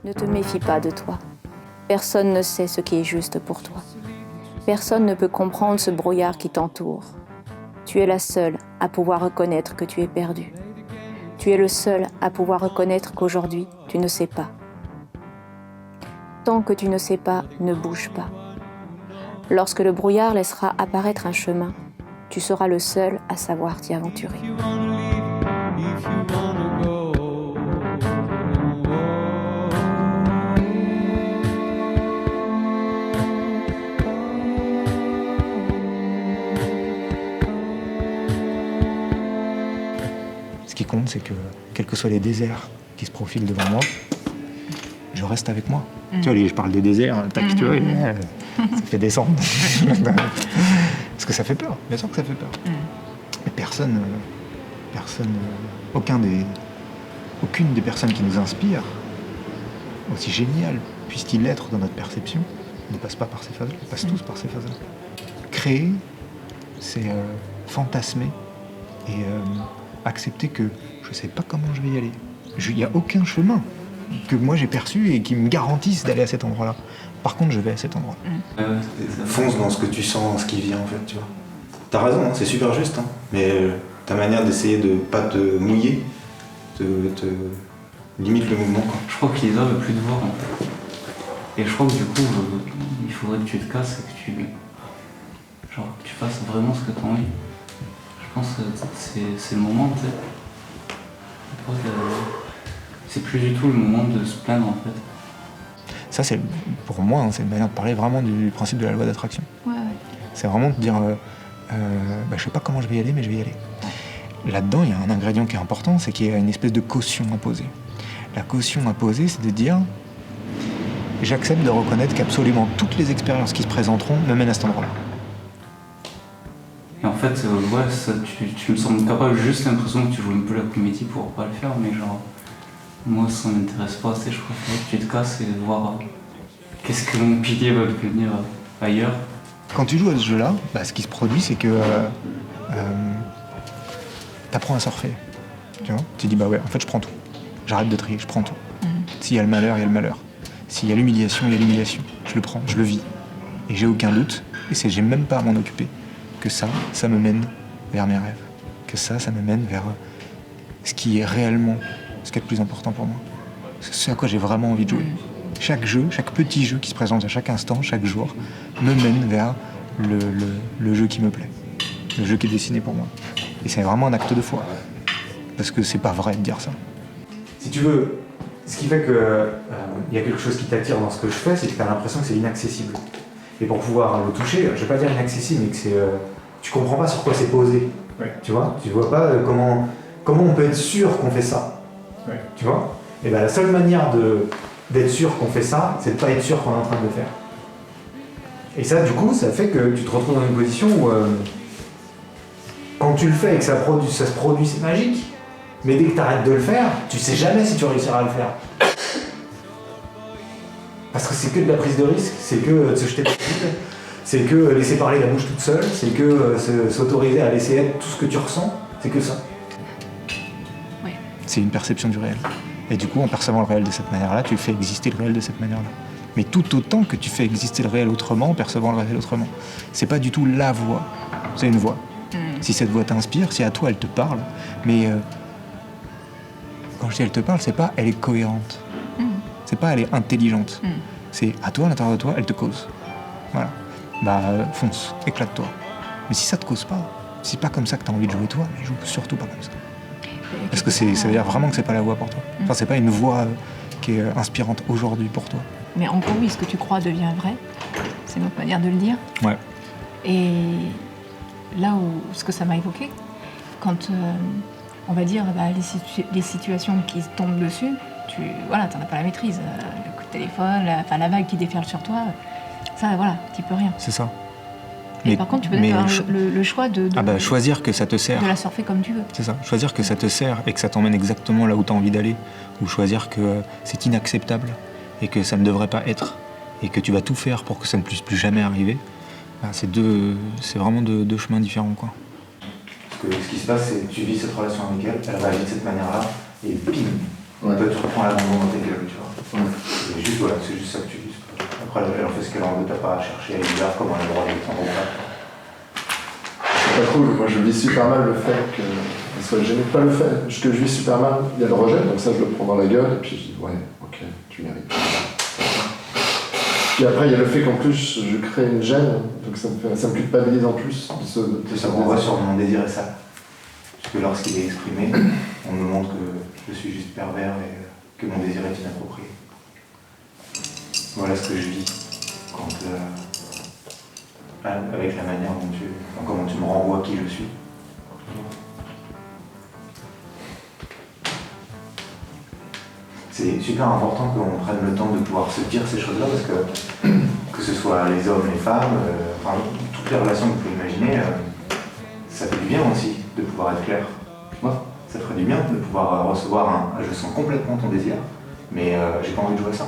Ne te méfie pas de toi. Personne ne sait ce qui est juste pour toi. Personne ne peut comprendre ce brouillard qui t'entoure. Tu es la seule à pouvoir reconnaître que tu es perdue. Tu es le seul à pouvoir reconnaître qu'aujourd'hui, tu ne sais pas. Tant que tu ne sais pas, ne bouge pas. Lorsque le brouillard laissera apparaître un chemin, tu seras le seul à savoir t'y aventurer. Ce qui compte, c'est que, quels que soient les déserts qui se profilent devant moi, je reste avec moi. Tu vois, je parle des déserts, tac, tu vois, ça fait descendre. Parce que ça fait peur, bien sûr que ça fait peur. Mais aucune des personnes qui nous inspirent, aussi génial puisse-t-il être dans notre perception, ne passe pas par ces phases-là, ils passent tous par ces phases-là. Créer, c'est fantasmer et accepter que je ne sais pas comment je vais y aller. Il n'y a aucun chemin que moi j'ai perçu et qui me garantisse d'aller à cet endroit-là. Par contre, je vais à cet endroit. Fonce dans ce que tu sens, ce qui vient en fait, tu vois. T'as raison, hein, c'est super juste, hein, mais ta manière d'essayer de pas te mouiller te limite le mouvement, quoi. Je crois que Lisa veut plus te voir en fait. Et je crois que du coup, il faudrait que tu te casses et que que tu fasses vraiment ce que tu as envie. Je pense que c'est le moment, tu sais. C'est plus du tout le moment de se plaindre en fait. Ça, c'est, pour moi, hein, c'est une manière de parler vraiment du principe de la loi d'attraction. Ouais. C'est vraiment de dire, je sais pas comment je vais y aller, mais je vais y aller. Là-dedans, il y a un ingrédient qui est important, c'est qu'il y a une espèce de caution à poser. La caution à poser, c'est de dire, j'accepte de reconnaître qu'absolument toutes les expériences qui se présenteront me mènent à cet endroit-là. Et en fait, tu me sembles capable, juste l'impression que tu joues un peu la comédie pour pas le faire, mais moi ça m'intéresse pas assez, je préfère que tu te casses et voir qu'est-ce que mon pilier va devenir ailleurs. Quand tu joues à ce jeu-là, ce qui se produit, c'est que t'apprends à surfer. Tu vois, tu dis, en fait, je prends tout. J'arrête de trier, je prends tout. S'il y a le malheur, il y a le malheur. S'il y a l'humiliation, il y a l'humiliation. Je le prends, je le vis. Et j'ai aucun doute, et j'ai même pas à m'en occuper, que ça me mène vers mes rêves. Que ça me mène vers ce qui est réellement ce qui est le plus important pour moi. C'est ce à quoi j'ai vraiment envie de jouer. Chaque jeu, chaque petit jeu qui se présente à chaque instant, chaque jour, me mène vers le jeu qui me plaît. Le jeu qui est dessiné pour moi. Et c'est vraiment un acte de foi. Parce que c'est pas vrai de dire ça. Si tu veux, ce qui fait que y a quelque chose qui t'attire dans ce que je fais, c'est que tu as l'impression que c'est inaccessible. Et pour pouvoir le toucher, je vais pas dire inaccessible, mais que c'est tu comprends pas sur quoi c'est posé. Ouais. Tu vois pas comment on peut être sûr qu'on fait ça. Ouais. Tu vois? Et la seule manière d'être sûr qu'on fait ça, c'est de pas être sûr qu'on est en train de le faire. Et ça, du coup, ça fait que tu te retrouves dans une position où quand tu le fais et que ça se produit, c'est magique. Mais dès que tu arrêtes de le faire, tu sais jamais si tu réussiras à le faire. Parce que c'est que de la prise de risque, c'est que de se jeter de vide, c'est que laisser parler la mouche toute seule, c'est que s'autoriser à laisser être tout ce que tu ressens, c'est que ça. Ouais. C'est une perception du réel. Et du coup, en percevant le réel de cette manière-là, tu fais exister le réel de cette manière-là. Mais tout autant que tu fais exister le réel autrement, en percevant le réel autrement. C'est pas du tout la voix, c'est une voix. Si cette voix t'inspire, si à toi elle te parle, mais quand je dis elle te parle, c'est pas elle est cohérente. C'est pas elle est intelligente. C'est à toi, à l'intérieur de toi, elle te cause. Voilà. Fonce, éclate-toi. Mais si ça te cause pas, si c'est pas comme ça que t'as envie de jouer toi, mais joue surtout pas comme ça. Parce que ça veut dire vraiment que c'est pas la voix pour toi. Enfin, c'est pas une voix qui est inspirante aujourd'hui pour toi. Mais en gros, oui, ce que tu crois devient vrai. C'est notre manière de le dire. Ouais. Et là où ce que ça m'a évoqué, quand on va dire les situations qui se tombent dessus, t'en as pas la maîtrise. Le coup de téléphone, la vague qui déferle sur toi, ça, t'y peux rien. C'est ça. Et par contre, tu peux avoir le choix de choisir que ça te sert. De la surfer comme tu veux. C'est ça. Choisir que ça te sert et que ça t'emmène exactement là où tu as envie d'aller. Ou choisir que c'est inacceptable et que ça ne devrait pas être. Et que tu vas tout faire pour que ça ne puisse plus jamais arriver. C'est vraiment deux chemins différents, quoi. Parce que ce qui se passe, c'est que tu vis cette relation avec elle réagit de cette manière-là, et bim, toi tu reprends l'abandon dans tes gueules, tu vois. c'est juste ça que tu dis. Après, elle en fait ce qu'elle en veut, t'as pas à chercher à y dire comment elle a le droit d'être en gros. C'est pas cool, moi je vis super mal le fait qu'elle soit gênée. Pas le fait, ce que je vis super mal, il y a le rejet, donc ça je le prends dans la gueule, et puis je dis ouais, ok, tu mérites. Puis après il y a le fait qu'en plus je crée une gêne, donc ça me culpabilise en plus. Ça renvoie sur mon désir et ça. Parce que lorsqu'il est exprimé, on me montre que je suis juste pervers et que mon désir est inapproprié. Voilà ce que je vis quand, avec la manière comment tu me renvoies qui je suis. C'est super important qu'on prenne le temps de pouvoir se dire ces choses-là parce que ce soit les hommes, les femmes, enfin, toutes les relations que vous pouvez imaginer, ça fait du bien aussi de pouvoir être clair. Moi, ça ferait du bien de pouvoir recevoir je sens complètement ton désir, mais j'ai pas envie de jouer à ça.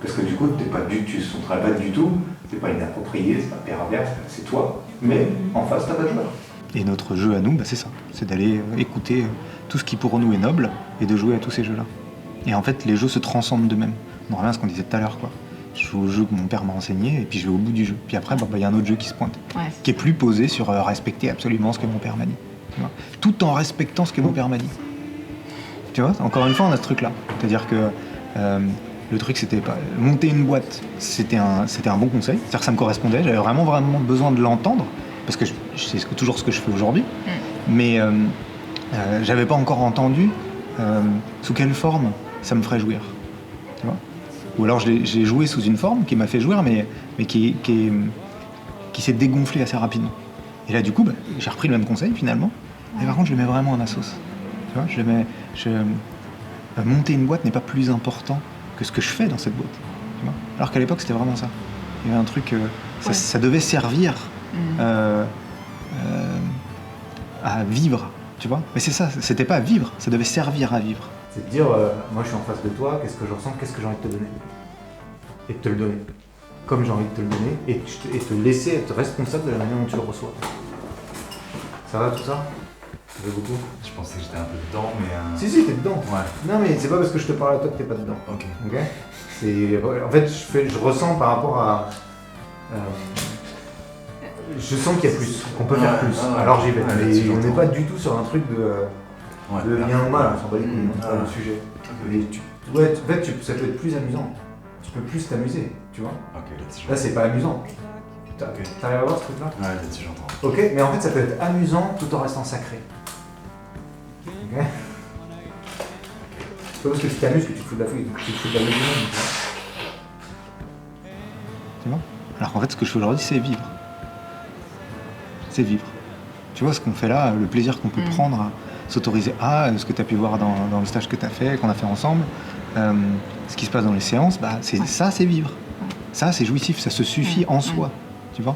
Parce que du coup, tu ne sentirais pas du tout, t'es pas inapproprié, c'est pas pervers, c'est toi, mais en face, t'as pas de joueur. Et notre jeu à nous, c'est ça, c'est d'aller écouter tout ce qui pour nous est noble et de jouer à tous ces jeux-là. Et en fait, les jeux se transcendent d'eux-mêmes. On revient à ce qu'on disait tout à l'heure, quoi. Je joue au jeu que mon père m'a enseigné et puis je vais au bout du jeu. Puis après, y a un autre jeu qui se pointe, qui est plus posé sur respecter absolument ce que mon père m'a dit. Tu vois, tout en respectant ce que mon père m'a dit. Tu vois, encore une fois, on a ce truc-là. C'est-à-dire que le truc, c'était pas monter une boîte, c'était un bon conseil. C'est-à-dire que ça me correspondait. J'avais vraiment besoin de l'entendre parce que c'est toujours ce que je fais aujourd'hui. Mais j'avais pas encore entendu sous quelle forme ça me ferait jouir. Tu vois, ou alors j'ai joué sous une forme qui m'a fait jouir, mais qui s'est dégonflée assez rapidement. Et là, du coup, j'ai repris le même conseil finalement. Mais par contre, je le mets vraiment à ma sauce. Tu vois, monter une boîte n'est pas plus important que ce que je fais dans cette boîte. Tu vois, alors qu'à l'époque, c'était vraiment ça. Il y avait un truc, ça devait servir à vivre, tu vois. Mais c'est ça, c'était pas à vivre, ça devait servir à vivre. C'est de dire, moi je suis en face de toi, qu'est-ce que je ressens, qu'est-ce que j'ai envie de te donner. Et de te le donner. Comme j'ai envie de te le donner, et te laisser être responsable de la manière dont tu le reçois. Ça va tout ça? Ça fait beaucoup? Je pensais que j'étais un peu dedans, mais... Si, t'es dedans. Ouais. Non, mais c'est pas parce que je te parle à toi que t'es pas dedans. Ok. En fait, je ressens par rapport à... je sens qu'il y a plus, qu'on peut faire plus. Alors j'y vais. Mais on n'est pas du tout sur un truc de bien ou mal, on s'en bat les couilles, c'est pas le sujet. Mais ça peut être plus amusant. Tu peux plus t'amuser, tu vois. Là, c'est pas amusant. T'arrives à voir ce truc-là? Ouais, là-dessus j'entends. Ok, mais en fait, ça peut être amusant tout en restant sacré. Ok. C'est pas parce que tu t'amuses que tu te fous de la fouille, tu te fous de la gueule du monde. Tu vois? Alors qu'en fait, ce que je fais aujourd'hui, c'est vivre. C'est vivre. Tu vois, ce qu'on fait là, le plaisir qu'on peut prendre à s'autoriser ce que tu as pu voir dans le stage que tu as fait, qu'on a fait ensemble, ce qui se passe dans les séances, ça, c'est vivre. Ça, c'est jouissif, ça se suffit en soi. Tu vois?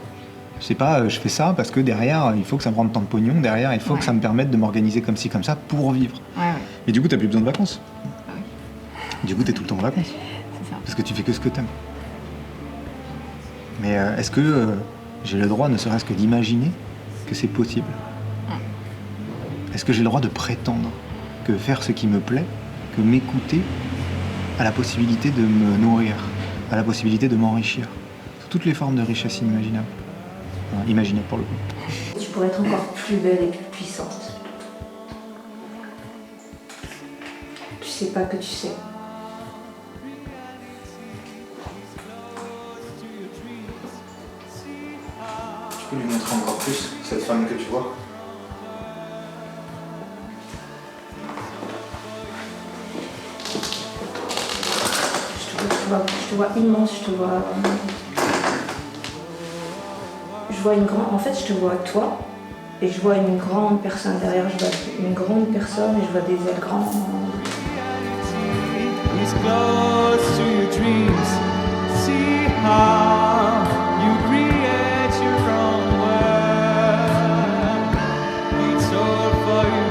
Je sais pas, je fais ça parce que derrière, il faut que ça me rende tant de pognon, derrière, il faut que ça me permette de m'organiser comme ci, comme ça, pour vivre. Et du coup, t'as plus besoin de vacances. Du coup, t'es tout le temps en vacances. C'est ça. Parce que tu fais que ce que t'aimes. Mais est-ce que j'ai le droit, ne serait-ce que d'imaginer que c'est possible? Est-ce que j'ai le droit de prétendre que faire ce qui me plaît, que m'écouter, a la possibilité de me nourrir, a la possibilité de m'enrichir? Sous toutes les formes de richesse inimaginable. Enfin, imaginable pour le coup. Tu pourrais être encore plus belle et plus puissante. Tu sais pas que tu sais. Tu peux lui montrer encore plus cette femme que tu vois? Je te vois immense, je vois une grande... En fait, je te vois toi, et je vois une grande personne derrière, je vois une grande personne, et je vois des ailes grandes. It's close to your dreams. See how you create your own world. It's all for you,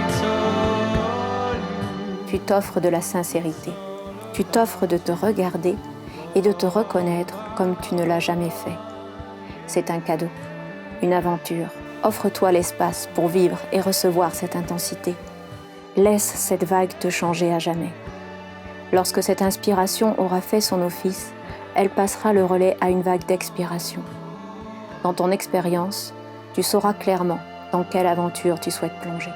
it's all you. Tu t'offres de la sincérité. Tu t'offres de te regarder et de te reconnaître comme tu ne l'as jamais fait. C'est un cadeau, une aventure. Offre-toi l'espace pour vivre et recevoir cette intensité. Laisse cette vague te changer à jamais. Lorsque cette inspiration aura fait son office, elle passera le relais à une vague d'expiration. Dans ton expérience, tu sauras clairement dans quelle aventure tu souhaites plonger.